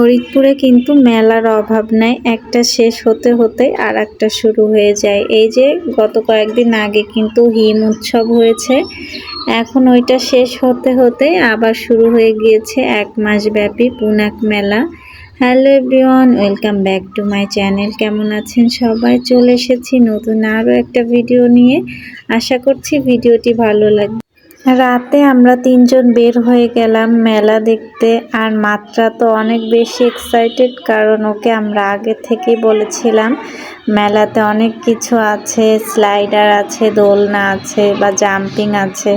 ফরিদপুরে কিন্তু মেলার অভাব নাই, একটা শেষ হতে হতে আর একটা শুরু হয়ে যায়। এই যে গত কয়েকদিন আগে কিন্তু হিম উৎসব হয়েছে, এখন ওইটা শেষ হতে হতে আবার শুরু হয়ে গিয়েছে 1 মাস ব্যাপী পুনাক মেলা। Hello everyone, welcome back to my channel. কেমন আছেন সবাই? চলে এসেছি নতুন আরও একটা ভিডিও নিয়ে। আশা করছি ভিডিওটি ভালো লাগবে। রাতে আমরা 3 জন বের হয়ে গেলাম মেলা দেখতে, আর মাত্রা তো অনেক বেশি এক্সাইটেড, কারণ ওকে আমরা আগে থেকেই বলেছিলাম মেলাতে অনেক কিছু আছে, স্লাইডার আছে, দোলনা আছে বা জাম্পিং আছে।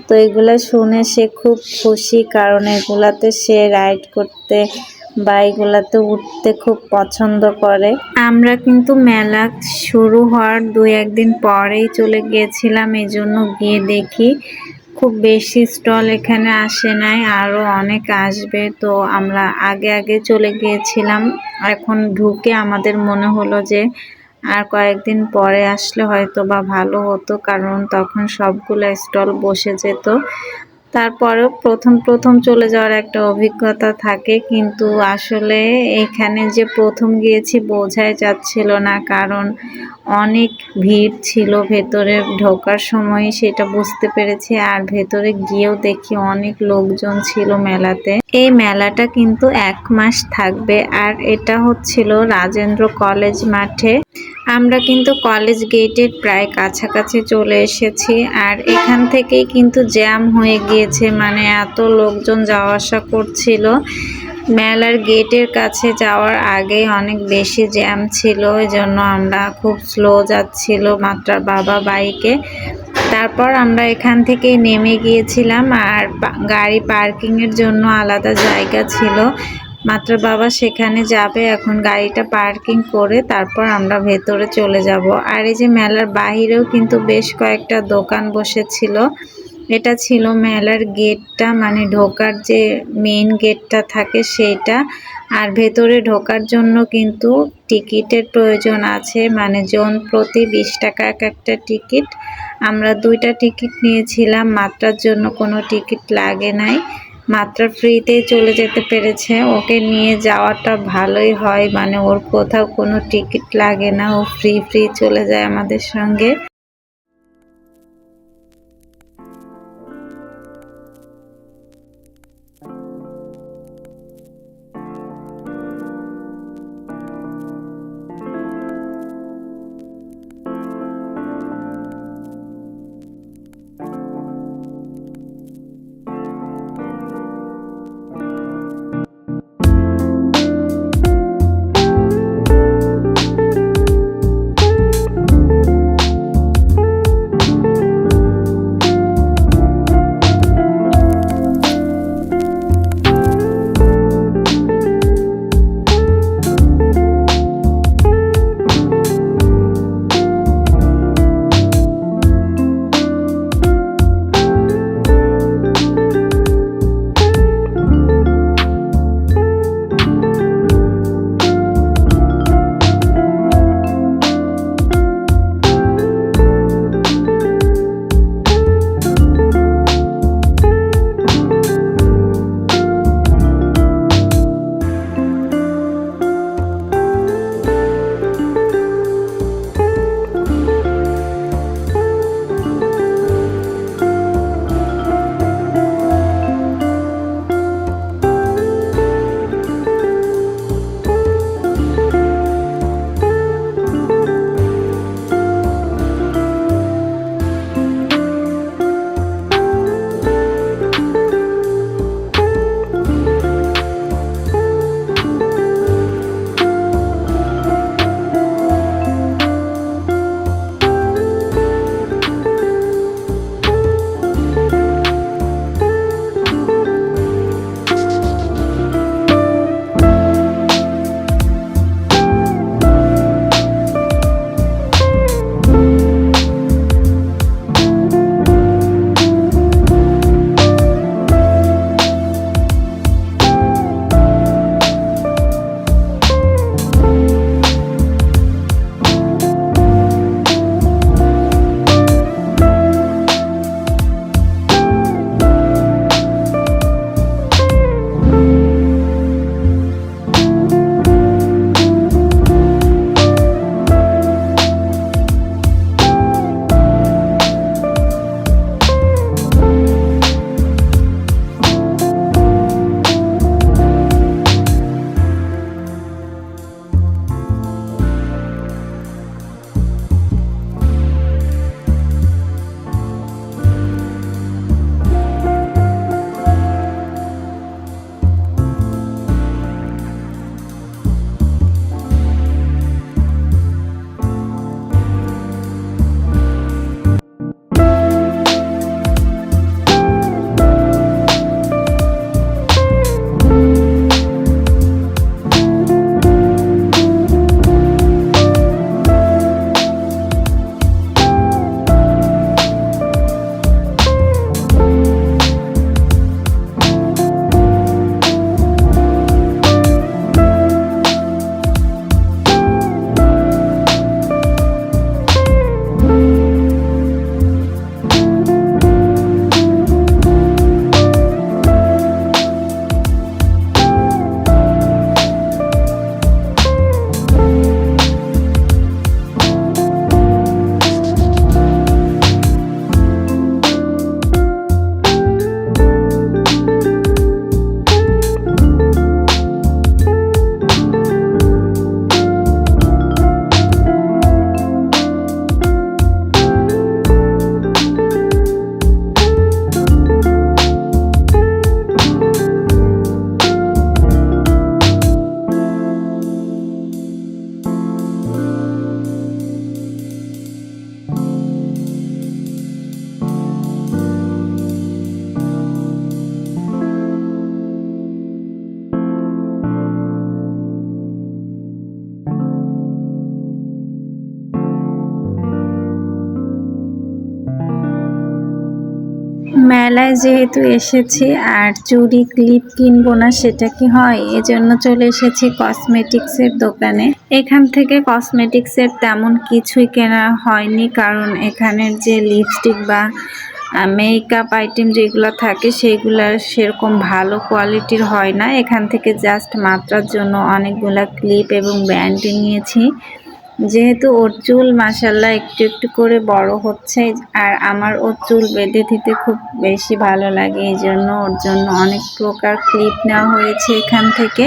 তো এগুলো শুনে সে খুব খুশি, কারণ এগুলাতে সে রাইড করতে বা এগুলাতে উঠতে খুব পছন্দ করে। আমরা কিন্তু মেলা শুরু হওয়ার 2-1 দিন পরেই চলে গিয়েছিলাম, এজন্য গিয়ে দেখি খুব বেশি স্টল এখানে আসে নাই, আরও অনেক আসবে। তো আমরা আগে আগে চলে গিয়েছিলাম। এখন ঢুকে আমাদের মনে হলো যে আর কয়েকদিন পরে আসলে হয়তো বা ভালো হতো, কারণ তখন সবগুলো স্টল বসে যেত। তারপরেও প্রথম চলে যাওয়ার একটা অভিজ্ঞতা থাকে, কিন্তু আসলে এখানে যে প্রথম গিয়েছি বোঝাই যাচ্ছিল না, কারণ অনেক ভিড় ছিল। ভেতরে ঢোকার সময় সেটা বুঝতে পেরেছি, আর ভেতরে গিয়েও দেখি অনেক লোকজন ছিল মেলাতে। এই মেলাটা কিন্তু 1 মাস থাকবে, আর এটা হচ্ছিল রাজেন্দ্র কলেজ মাঠে। আমরা কিন্তু কলেজ গেটের প্রায় কাছাকাছি চলে এসেছি, আর এখান থেকেই কিন্তু জ্যাম হয়ে গিয়েছে, মানে এত লোকজন যাওয়া আসা করছিল। মেলার গেটের কাছে যাওয়ার আগেই অনেক বেশি জ্যাম ছিল, এজন্য আমরা খুব স্লো যাচ্ছিল মাত্রার বাবা বাইকে। তারপর আমরা এখান থেকে নেমে গিয়েছিলাম, আর গাড়ি পার্কিংয়ের জন্য আলাদা জায়গা ছিল। মাত্রার বাবা সেখানে যাবে, এখন গাড়িটা পার্কিং করে তারপর আমরা ভেতরে চলে যাব। আর এই যে মেলার বাহিরেও কিন্তু বেশ কয়েকটা দোকান বসেছিল। এটা ছিল মেলার গেটটা, মানে ঢোকার যে মেইন গেটটা থাকে সেইটা। আর ভেতরে ঢোকার জন্য কিন্তু টিকিটের প্রয়োজন আছে, মানে জন প্রতি 20 টাকা এক একটা টিকিট। আমরা 2টা টিকিট নিয়েছিলাম, মাত্রার জন্য কোনো টিকিট লাগে নাই, মাত্রা ফ্রিতেই চলে যেতে পেরেছে। ওকে নিয়ে যাওয়াটা ভালোই হয়, মানে ওর কোথাও কোনো টিকিট লাগে না, ও ফ্রি চলে যায় আমাদের সঙ্গে। মেলায় যেহেতু এসেছি আর চুড়ি ক্লিপ কিনবো না সেটা কি হয়, এজন্য চলে এসেছি কসমেটিক্সের দোকানে। এখান থেকে কসমেটিক্সের তেমন কিছুই কেনা হয়নি, কারণ এখানের যে লিপস্টিক বা মেকআপ আইটেম যেগুলো থাকে সেগুলো সেরকম ভালো কোয়ালিটির হয় না। এখান থেকে জাস্ট মাত্রার জন্য অনেকগুলা ক্লিপ এবং ব্যান্ড নিয়েছি। যেহেতু ওর চুল মাশাআল্লাহ একটু একটু করে বড় হচ্ছে, আর আমার ওর চুল বেঁধে দিতে খুব বেশি ভালো লাগে, এই জন্য ওর জন্য অনেক প্রকার ক্লিপ নেওয়া হয়েছে এখান থেকে।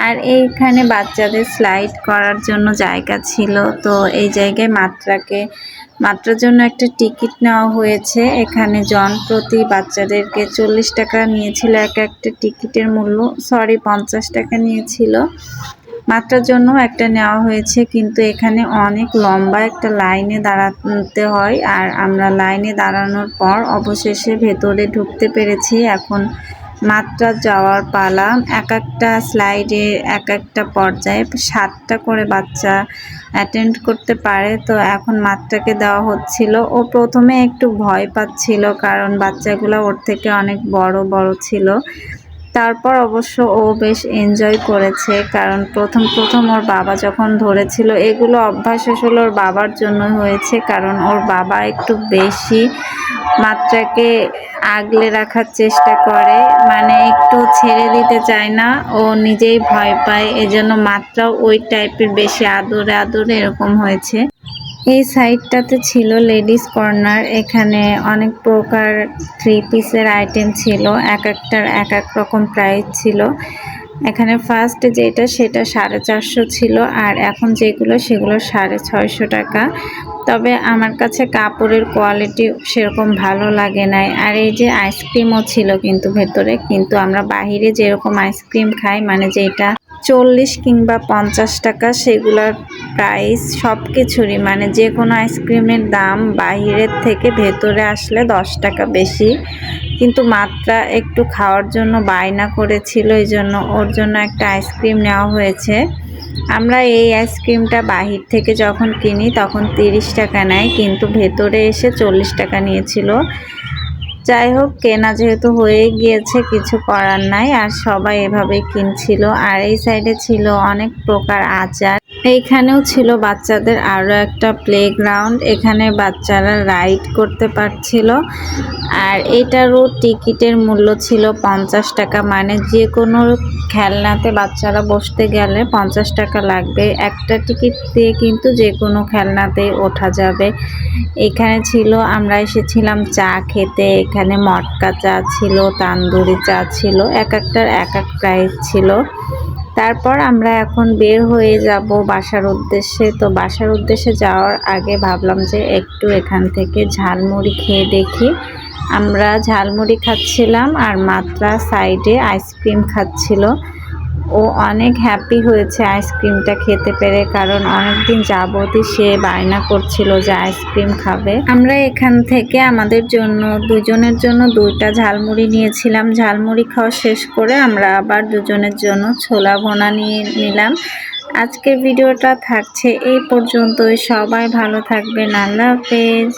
আর এইখানে বাচ্চাদের স্লাইড করার জন্য জায়গা ছিল, তো এই জায়গায় মাত্রার জন্য একটা টিকিট নেওয়া হয়েছে। এখানে জন প্রতি বাচ্চাদেরকে 40 টাকা নিয়েছিল একটা টিকিটের মূল্য, 50 টাকা নিয়েছিল। মাত্রার জন্য একটা নেওয়া হয়েছে, কিন্তু এখানে অনেক লম্বা একটা লাইনে দাঁড়াতে হয়। আর আমরা লাইনে দাঁড়ানোর পর অবশেষে ভেতরে ঢুকতে পেরেছি। এখন মাত্রা যাওয়ার পালা। এক একটা স্লাইডে এক একটা পর্যায়ে 7টা করে বাচ্চা অ্যাটেন্ড করতে পারে। তো এখন মাত্রাকে দেওয়া হচ্ছিল। ও প্রথমে একটু ভয় পাচ্ছিল, কারণ বাচ্চাগুলো ওর থেকে অনেক বড় বড় ছিল। তারপর অবশ্য ও বেশ এনজয় করেছে, কারণ প্রথম ওর বাবা যখন ধরেছিল, এগুলো অভ্যাস আসলে ওর বাবার জন্য হয়েছে, কারণ ওর বাবা একটু বেশি মাত্রাকে আগলে রাখার চেষ্টা করে, মানে একটু ছেড়ে দিতে চায় না, ও নিজেই ভয় পায়, এজন্য মাত্রাও ওই টাইপের বেশি আদরে আদরে এরকম হয়েছে। এই সাইডটাতে ছিল লেডিস কর্নার। এখানে অনেক প্রকার 3 পিসের আইটেম ছিল, এক একটার এক এক রকম প্রাইস ছিল। এখানে ফার্স্ট যেটা সেটা 450 ছিল, আর এখন যেগুলো সেগুলো 650 টাকা। তবে আমার কাছে কাপড়ের কোয়ালিটি সেরকম ভালো লাগে নাই। আর এই যে আইসক্রিমও ছিল কিন্তু ভেতরে, কিন্তু আমরা বাহিরে যেরকম আইসক্রিম খাই, মানে যেটা 40 কিংবা 50 টাকা, সেগুলোর প্রাইস সব কিছুরই, মানে যে কোনো আইসক্রিমের দাম বাহিরের থেকে ভেতরে আসলে 10 টাকা বেশি। কিন্তু মাত্রা একটু খাওয়ার জন্য বায়না করেছিল, এই জন্য ওর জন্য একটা আইসক্রিম নেওয়া হয়েছে। আমরা এই আইসক্রিমটা বাহির থেকে যখন কিনি তখন 30 টাকা নেয়, কিন্তু ভেতরে এসে 40 টাকা নিয়েছিল। যাই হোক, কেনা যেহেতু হয়ে গিয়েছে কিছু করার নাই, আর সবাই এভাবেই কিনছিল। আর এই সাইডে ছিল অনেক প্রকার আচার। এইখানেও ছিল বাচ্চাদের আরও একটা প্লেগ্রাউন্ড, এখানে বাচ্চারা রাইড করতে পারছিল। আর এটারও টিকিটের মূল্য ছিল 50 টাকা, মানে যে কোনো খেলনাতে বাচ্চারা বসতে গেলে 50 টাকা লাগবে। একটা টিকিট দিয়ে কিন্তু যে কোনো খেলনাতেই ওঠা যাবে। এখানে ছিল, আমরা এসেছিলাম চা খেতে, এখানে মটকা চা ছিল, তান্দুরি চা ছিল, এক একটার এক এক প্রাইস ছিল। তারপর আমরা এখন বের হয়ে যাব বাসার উদ্দেশ্যে। তো বাসার উদ্দেশ্যে যাওয়ার আগে ভাবলাম যে একটু এখান থেকে ঝালমুড়ি খেয়ে দেখি। আমরা ঝালমুড়ি খাচ্ছিলাম, আর মাত্রা সাইডে আইসক্রিম খাচ্ছিল। ও অনেক হ্যাপি হয়েছে আইসক্রিমটা খেতে পেরে, কারণ অনেকদিন যাবতই সে বায়না করছিল যে আইসক্রিম খাবে। আমরা এখান থেকে আমাদের জন্য দুজনের জন্য 2টা ঝালমুড়ি নিয়েছিলাম। ঝালমুড়ি খাওয়া শেষ করে আমরা আবার দুজনের জন্য ছোলা ভুনা নিয়ে নিলাম। আজকের ভিডিওটা থাকছে এই পর্যন্তই। সবাই ভালো থাকবেন। আল্লাহ হাফেজ।